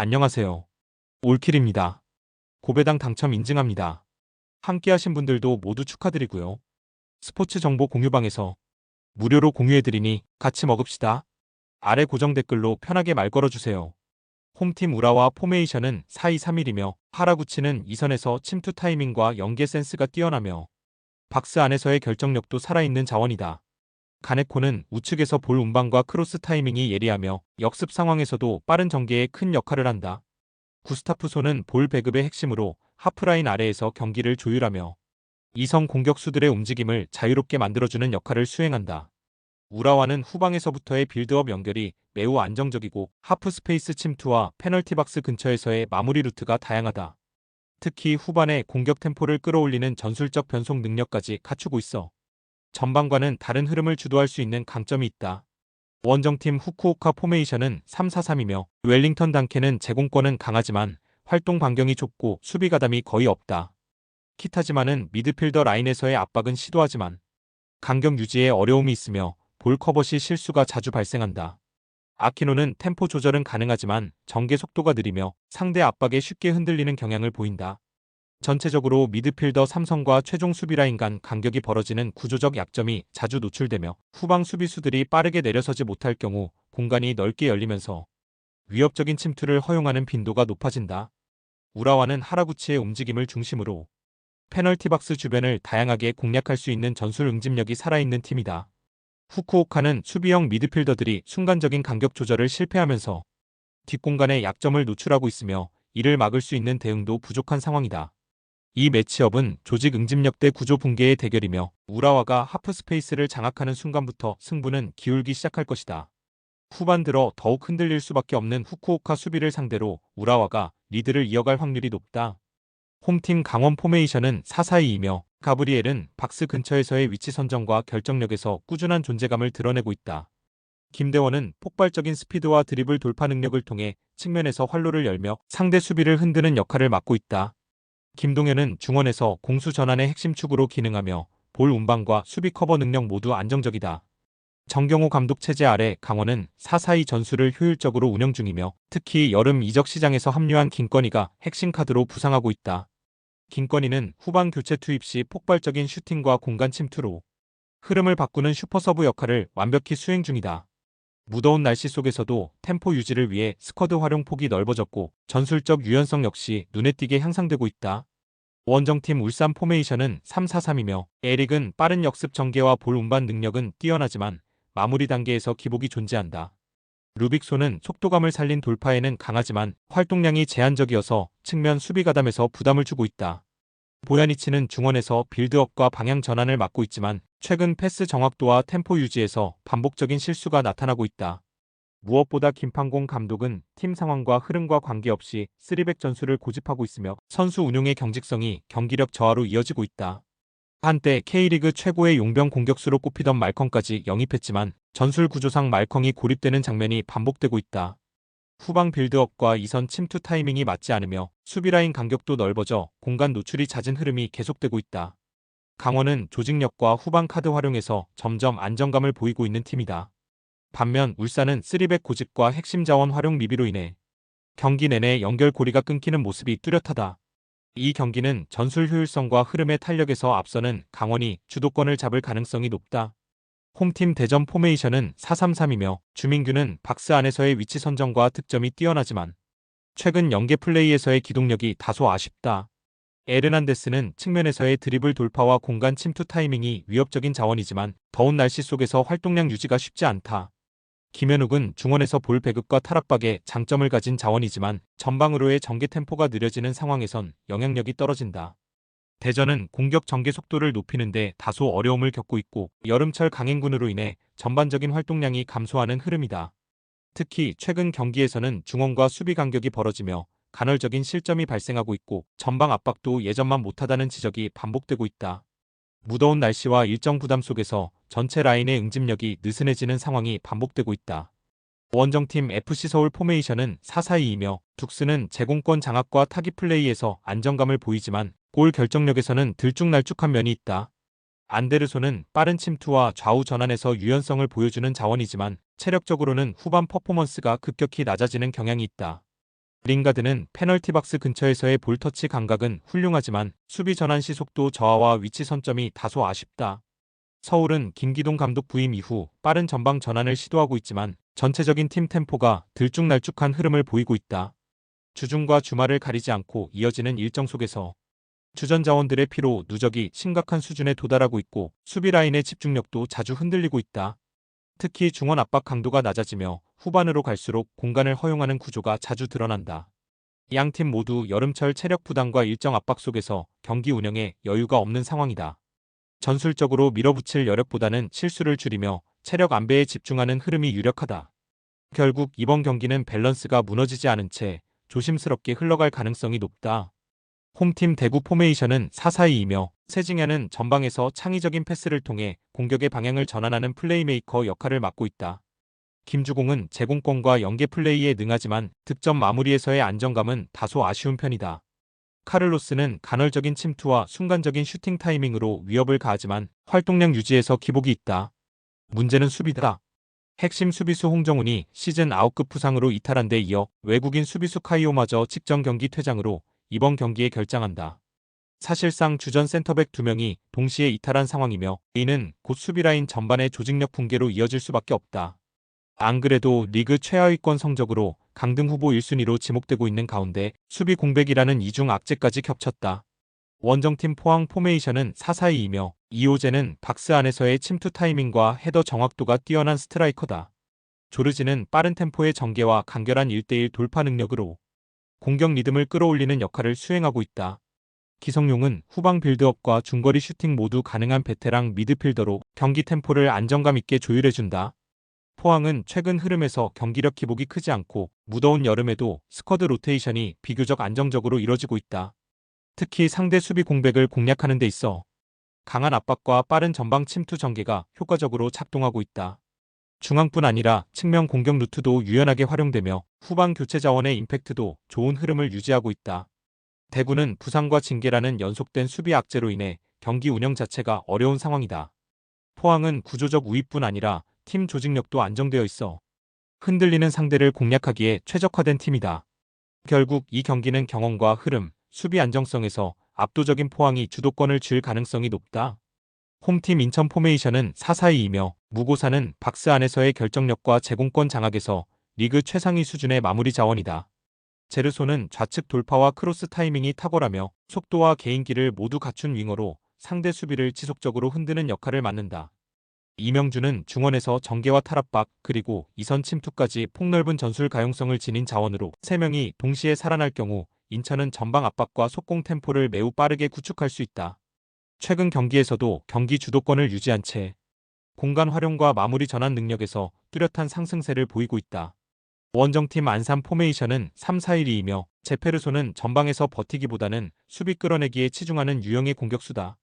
안녕하세요. 올킬입니다. 고배당 당첨 인증합니다. 함께 하신 분들도 모두 축하드리고요. 스포츠 정보 공유방에서 무료로 공유해드리니 같이 먹읍시다. 아래 고정 댓글로 편하게 말 걸어주세요. 홈팀 우라와 포메이션은 4-2-3-1이며 하라구치는 2선에서 침투 타이밍과 연계 센스가 뛰어나며 박스 안에서의 결정력도 살아있는 자원이다. 가네코는 우측에서 볼 운반과 크로스 타이밍이 예리하며 역습 상황에서도 빠른 전개에 큰 역할을 한다. 구스타프소는 볼 배급의 핵심으로 하프라인 아래에서 경기를 조율하며 이성 공격수들의 움직임을 자유롭게 만들어주는 역할을 수행한다. 우라와는 후방에서부터의 빌드업 연결이 매우 안정적이고 하프 스페이스 침투와 페널티 박스 근처에서의 마무리 루트가 다양하다. 특히 후반에 공격 템포를 끌어올리는 전술적 변속 능력까지 갖추고 있어 전반과는 다른 흐름을 주도할 수 있는 강점이 있다. 원정팀 후쿠오카 포메이션은 3-4-3이며 웰링턴 단케는 제공권은 강하지만 활동 반경이 좁고 수비 가담이 거의 없다. 키타지마는 미드필더 라인에서의 압박은 시도하지만 간격 유지에 어려움이 있으며 볼 커버 시 실수가 자주 발생한다. 아키노는 템포 조절은 가능하지만 전개 속도가 느리며 상대 압박에 쉽게 흔들리는 경향을 보인다. 전체적으로 미드필더 삼성과 최종 수비라인 간 간격이 벌어지는 구조적 약점이 자주 노출되며 후방 수비수들이 빠르게 내려서지 못할 경우 공간이 넓게 열리면서 위협적인 침투를 허용하는 빈도가 높아진다. 우라와는 하라구치의 움직임을 중심으로 페널티 박스 주변을 다양하게 공략할 수 있는 전술 응집력이 살아있는 팀이다. 후쿠오카는 수비형 미드필더들이 순간적인 간격 조절을 실패하면서 뒷공간에 약점을 노출하고 있으며 이를 막을 수 있는 대응도 부족한 상황이다. 이 매치업은 조직 응집력 대 구조 붕괴의 대결이며 우라와가 하프 스페이스를 장악하는 순간부터 승부는 기울기 시작할 것이다. 후반 들어 더욱 흔들릴 수밖에 없는 후쿠오카 수비를 상대로 우라와가 리드를 이어갈 확률이 높다. 홈팀 강원 포메이션은 4-4-2이며 가브리엘은 박스 근처에서의 위치 선정과 결정력에서 꾸준한 존재감을 드러내고 있다. 김대원은 폭발적인 스피드와 드리블 돌파 능력을 통해 측면에서 활로를 열며 상대 수비를 흔드는 역할을 맡고 있다. 김동현은 중원에서 공수 전환의 핵심 축으로 기능하며 볼 운반과 수비 커버 능력 모두 안정적이다. 정경호 감독 체제 아래 강원은 4-4-2 전술을 효율적으로 운영 중이며 특히 여름 이적 시장에서 합류한 김건희가 핵심 카드로 부상하고 있다. 김건희는 후반 교체 투입 시 폭발적인 슈팅과 공간 침투로 흐름을 바꾸는 슈퍼서브 역할을 완벽히 수행 중이다. 무더운 날씨 속에서도 템포 유지를 위해 스쿼드 활용 폭이 넓어졌고 전술적 유연성 역시 눈에 띄게 향상되고 있다. 원정팀 울산 포메이션은 3-4-3이며 에릭은 빠른 역습 전개와 볼 운반 능력은 뛰어나지만 마무리 단계에서 기복이 존재한다. 루빅소는 속도감을 살린 돌파에는 강하지만 활동량이 제한적이어서 측면 수비 가담에서 부담을 주고 있다. 보야니치는 중원에서 빌드업과 방향 전환을 맡고 있지만 최근 패스 정확도와 템포 유지에서 반복적인 실수가 나타나고 있다. 무엇보다 김판공 감독은 팀 상황과 흐름과 관계없이 3백 전술을 고집하고 있으며 선수 운용의 경직성이 경기력 저하로 이어지고 있다. 한때 K리그 최고의 용병 공격수로 꼽히던 말컹까지 영입했지만 전술 구조상 말컹이 고립되는 장면이 반복되고 있다. 후방 빌드업과 이선 침투 타이밍이 맞지 않으며 수비라인 간격도 넓어져 공간 노출이 잦은 흐름이 계속되고 있다. 강원은 조직력과 후방 카드 활용에서 점점 안정감을 보이고 있는 팀이다. 반면 울산은 3백 고집과 핵심 자원 활용 미비로 인해 경기 내내 연결고리가 끊기는 모습이 뚜렷하다. 이 경기는 전술 효율성과 흐름의 탄력에서 앞서는 강원이 주도권을 잡을 가능성이 높다. 홈팀 대전 포메이션은 4-3-3이며 주민규는 박스 안에서의 위치 선정과 득점이 뛰어나지만 최근 연계 플레이에서의 기동력이 다소 아쉽다. 에르난데스는 측면에서의 드리블 돌파와 공간 침투 타이밍이 위협적인 자원이지만 더운 날씨 속에서 활동량 유지가 쉽지 않다. 김현욱은 중원에서 볼 배급과 탈압박에 장점을 가진 자원이지만 전방으로의 전개 템포가 느려지는 상황에선 영향력이 떨어진다. 대전은 공격 전개 속도를 높이는데 다소 어려움을 겪고 있고 여름철 강행군으로 인해 전반적인 활동량이 감소하는 흐름이다. 특히 최근 경기에서는 중원과 수비 간격이 벌어지며 간헐적인 실점이 발생하고 있고 전방 압박도 예전만 못하다는 지적이 반복되고 있다. 무더운 날씨와 일정 부담 속에서 전체 라인의 응집력이 느슨해지는 상황이 반복되고 있다. 원정팀 FC 서울 포메이션은 4-4-2이며 둑스는 제공권 장악과 타깃 플레이에서 안정감을 보이지만 골 결정력에서는 들쭉날쭉한 면이 있다. 안데르손은 빠른 침투와 좌우 전환에서 유연성을 보여주는 자원이지만 체력적으로는 후반 퍼포먼스가 급격히 낮아지는 경향이 있다. 링가드는 페널티 박스 근처에서의 볼터치 감각은 훌륭하지만 수비 전환 시 속도 저하와 위치 선점이 다소 아쉽다. 서울은 김기동 감독 부임 이후 빠른 전방 전환을 시도하고 있지만 전체적인 팀 템포가 들쭉날쭉한 흐름을 보이고 있다. 주중과 주말을 가리지 않고 이어지는 일정 속에서 주전 자원들의 피로 누적이 심각한 수준에 도달하고 있고 수비 라인의 집중력도 자주 흔들리고 있다. 특히 중원 압박 강도가 낮아지며 후반으로 갈수록 공간을 허용하는 구조가 자주 드러난다. 양 팀 모두 여름철 체력 부담과 일정 압박 속에서 경기 운영에 여유가 없는 상황이다. 전술적으로 밀어붙일 여력보다는 실수를 줄이며 체력 안배에 집중하는 흐름이 유력하다. 결국 이번 경기는 밸런스가 무너지지 않은 채 조심스럽게 흘러갈 가능성이 높다. 홈팀 대구 포메이션은 4-4-2이며 세징야는 전방에서 창의적인 패스를 통해 공격의 방향을 전환하는 플레이메이커 역할을 맡고 있다. 김주공은 제공권과 연계 플레이에 능하지만 득점 마무리에서의 안정감은 다소 아쉬운 편이다. 카를로스는 간헐적인 침투와 순간적인 슈팅 타이밍으로 위협을 가하지만 활동량 유지에서 기복이 있다. 문제는 수비다. 핵심 수비수 홍정훈이 시즌 9급 부상으로 이탈한 데 이어 외국인 수비수 카이오마저 직전 경기 퇴장으로 이번 경기에 결장한다. 사실상 주전 센터백 2명이 동시에 이탈한 상황이며 이는 곧 수비라인 전반의 조직력 붕괴로 이어질 수밖에 없다. 안 그래도 리그 최하위권 성적으로 강등 후보 1순위로 지목되고 있는 가운데 수비 공백이라는 이중 악재까지 겹쳤다. 원정팀 포항 포메이션은 4-4-2이며 이호재는 박스 안에서의 침투 타이밍과 헤더 정확도가 뛰어난 스트라이커다. 조르지는 빠른 템포의 전개와 간결한 1대1 돌파 능력으로 공격 리듬을 끌어올리는 역할을 수행하고 있다. 기성용은 후방 빌드업과 중거리 슈팅 모두 가능한 베테랑 미드필더로 경기 템포를 안정감 있게 조율해준다. 포항은 최근 흐름에서 경기력 기복이 크지 않고 무더운 여름에도 스쿼드 로테이션이 비교적 안정적으로 이뤄지고 있다. 특히 상대 수비 공백을 공략하는 데 있어 강한 압박과 빠른 전방 침투 전개가 효과적으로 작동하고 있다. 중앙뿐 아니라 측면 공격 루트도 유연하게 활용되며 후방 교체 자원의 임팩트도 좋은 흐름을 유지하고 있다. 대구는 부상과 징계라는 연속된 수비 악재로 인해 경기 운영 자체가 어려운 상황이다. 포항은 구조적 우위뿐 아니라 팀 조직력도 안정되어 있어 흔들리는 상대를 공략하기에 최적화된 팀이다. 결국 이 경기는 경험과 흐름, 수비 안정성에서 압도적인 포항이 주도권을 쥘 가능성이 높다. 홈팀 인천 포메이션은 4-4-2이며 무고사는 박스 안에서의 결정력과 제공권 장악에서 리그 최상위 수준의 마무리 자원이다. 제르소는 좌측 돌파와 크로스 타이밍이 탁월하며 속도와 개인기를 모두 갖춘 윙어로 상대 수비를 지속적으로 흔드는 역할을 맡는다. 이명주는 중원에서 전개와 탈압박 그리고 이선 침투까지 폭넓은 전술 가용성을 지닌 자원으로 3명이 동시에 살아날 경우 인천은 전방 압박과 속공 템포를 매우 빠르게 구축할 수 있다. 최근 경기에서도 경기 주도권을 유지한 채 공간 활용과 마무리 전환 능력에서 뚜렷한 상승세를 보이고 있다. 원정팀 안산 포메이션은 3-4-1-2이며 제페르소는 전방에서 버티기보다는 수비 끌어내기에 치중하는 유형의 공격수다.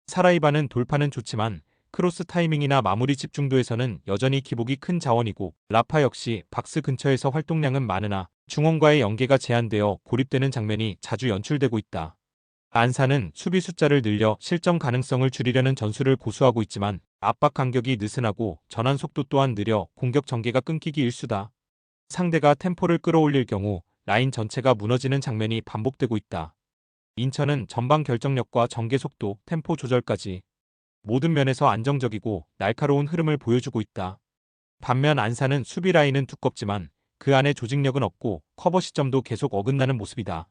사라이바는 돌파는 좋지만 크로스 타이밍이나 마무리 집중도에서는 여전히 기복이 큰 자원이고 라파 역시 박스 근처에서 활동량은 많으나 중원과의 연계가 제한되어 고립되는 장면이 자주 연출되고 있다. 안산은 수비 숫자를 늘려 실점 가능성을 줄이려는 전술을 고수하고 있지만 압박 간격이 느슨하고 전환 속도 또한 느려 공격 전개가 끊기기 일쑤다. 상대가 템포를 끌어올릴 경우 라인 전체가 무너지는 장면이 반복되고 있다. 인천은 전방 결정력과 전개 속도, 템포 조절까지 모든 면에서 안정적이고 날카로운 흐름을 보여주고 있다. 반면 안산은 수비 라인은 두껍지만 그 안에 조직력은 없고 커버 시점도 계속 어긋나는 모습이다.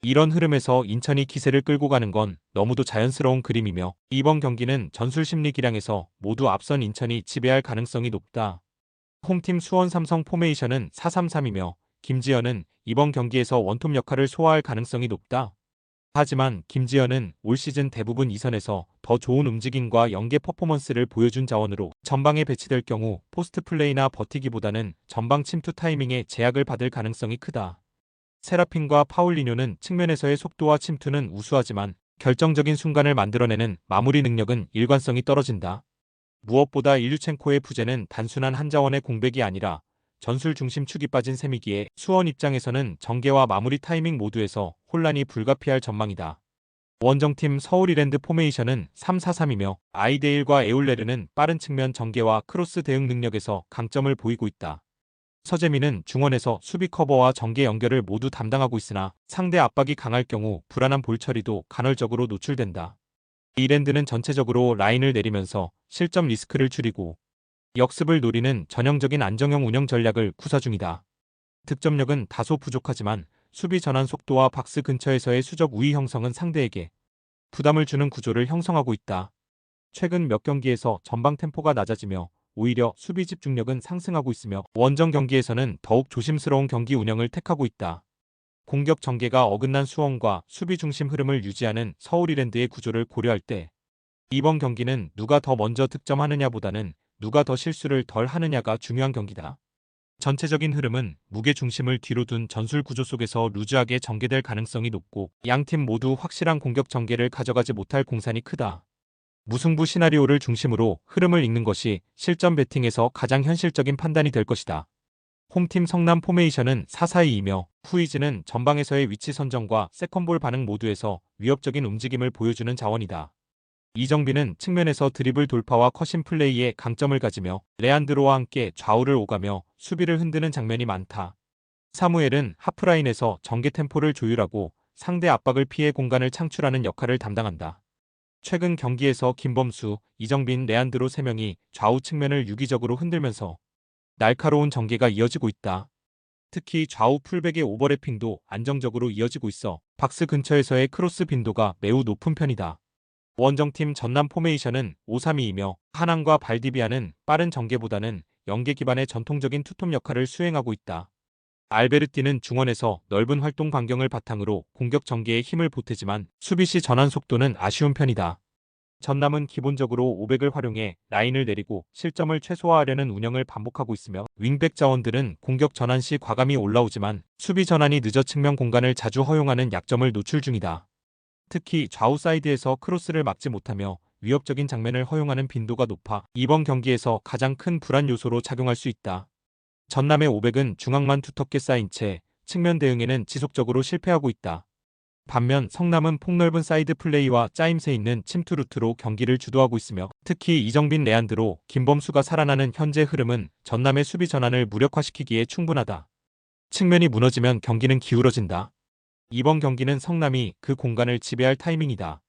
이런 흐름에서 인천이 기세를 끌고 가는 건 너무도 자연스러운 그림이며 이번 경기는 전술 심리 기량에서 모두 앞선 인천이 지배할 가능성이 높다. 홈팀 수원 삼성 포메이션은 4-3-3이며 김지현은 이번 경기에서 원톱 역할을 소화할 가능성이 높다. 하지만 김지현은 올 시즌 대부분 2선에서 더 좋은 움직임과 연계 퍼포먼스를 보여준 자원으로 전방에 배치될 경우 포스트 플레이나 버티기보다는 전방 침투 타이밍에 제약을 받을 가능성이 크다. 세라핀과 파울리뇨는 측면에서의 속도와 침투는 우수하지만 결정적인 순간을 만들어내는 마무리 능력은 일관성이 떨어진다. 무엇보다 일류첸코의 부재는 단순한 한 자원의 공백이 아니라 전술 중심 축이 빠진 셈이기에 수원 입장에서는 전개와 마무리 타이밍 모두에서 혼란이 불가피할 전망이다. 원정팀 서울 이랜드 포메이션은 3-4-3이며 아이데일과 에울레르는 빠른 측면 전개와 크로스 대응 능력에서 강점을 보이고 있다. 서재민은 중원에서 수비 커버와 전개 연결을 모두 담당하고 있으나 상대 압박이 강할 경우 불안한 볼 처리도 간헐적으로 노출된다. 이랜드는 전체적으로 라인을 내리면서 실점 리스크를 줄이고 역습을 노리는 전형적인 안정형 운영 전략을 구사 중이다. 득점력은 다소 부족하지만 수비 전환 속도와 박스 근처에서의 수적 우위 형성은 상대에게 부담을 주는 구조를 형성하고 있다. 최근 몇 경기에서 전방 템포가 낮아지며 오히려 수비 집중력은 상승하고 있으며 원정 경기에서는 더욱 조심스러운 경기 운영을 택하고 있다. 공격 전개가 어긋난 수원과 수비 중심 흐름을 유지하는 서울 이랜드의 구조를 고려할 때 이번 경기는 누가 더 먼저 득점하느냐보다는 누가 더 실수를 덜 하느냐가 중요한 경기다. 전체적인 흐름은 무게 중심을 뒤로 둔 전술 구조 속에서 루즈하게 전개될 가능성이 높고 양팀 모두 확실한 공격 전개를 가져가지 못할 공산이 크다. 무승부 시나리오를 중심으로 흐름을 읽는 것이 실전 배팅에서 가장 현실적인 판단이 될 것이다. 홈팀 성남 포메이션은 4-4-2이며 후이즈는 전방에서의 위치 선정과 세컨볼 반응 모두에서 위협적인 움직임을 보여주는 자원이다. 이정빈은 측면에서 드리블 돌파와 컷인 플레이에 강점을 가지며 레안드로와 함께 좌우를 오가며 수비를 흔드는 장면이 많다. 사무엘은 하프라인에서 전개 템포를 조율하고 상대 압박을 피해 공간을 창출하는 역할을 담당한다. 최근 경기에서 김범수, 이정빈, 레안드로 3명이 좌우 측면을 유기적으로 흔들면서 날카로운 전개가 이어지고 있다. 특히 좌우 풀백의 오버래핑도 안정적으로 이어지고 있어 박스 근처에서의 크로스 빈도가 매우 높은 편이다. 원정팀 전남 포메이션은 5-3-2이며 하난과 발디비아는 빠른 전개보다는 연계 기반의 전통적인 투톱 역할을 수행하고 있다. 알베르티는 중원에서 넓은 활동 반경을 바탕으로 공격 전개에 힘을 보태지만 수비 시 전환 속도는 아쉬운 편이다. 전남은 기본적으로 500을 활용해 라인을 내리고 실점을 최소화하려는 운영을 반복하고 있으며 윙백 자원들은 공격 전환 시 과감히 올라오지만 수비 전환이 늦어 측면 공간을 자주 허용하는 약점을 노출 중이다. 특히 좌우 사이드에서 크로스를 막지 못하며 위협적인 장면을 허용하는 빈도가 높아 이번 경기에서 가장 큰 불안 요소로 작용할 수 있다. 전남의 500은 중앙만 두텁게 쌓인 채 측면 대응에는 지속적으로 실패하고 있다. 반면 성남은 폭넓은 사이드 플레이와 짜임새 있는 침투 루트로 경기를 주도하고 있으며 특히 이정빈 레안드로 김범수가 살아나는 현재 흐름은 전남의 수비 전환을 무력화시키기에 충분하다. 측면이 무너지면 경기는 기울어진다. 이번 경기는 성남이 그 공간을 지배할 타이밍이다.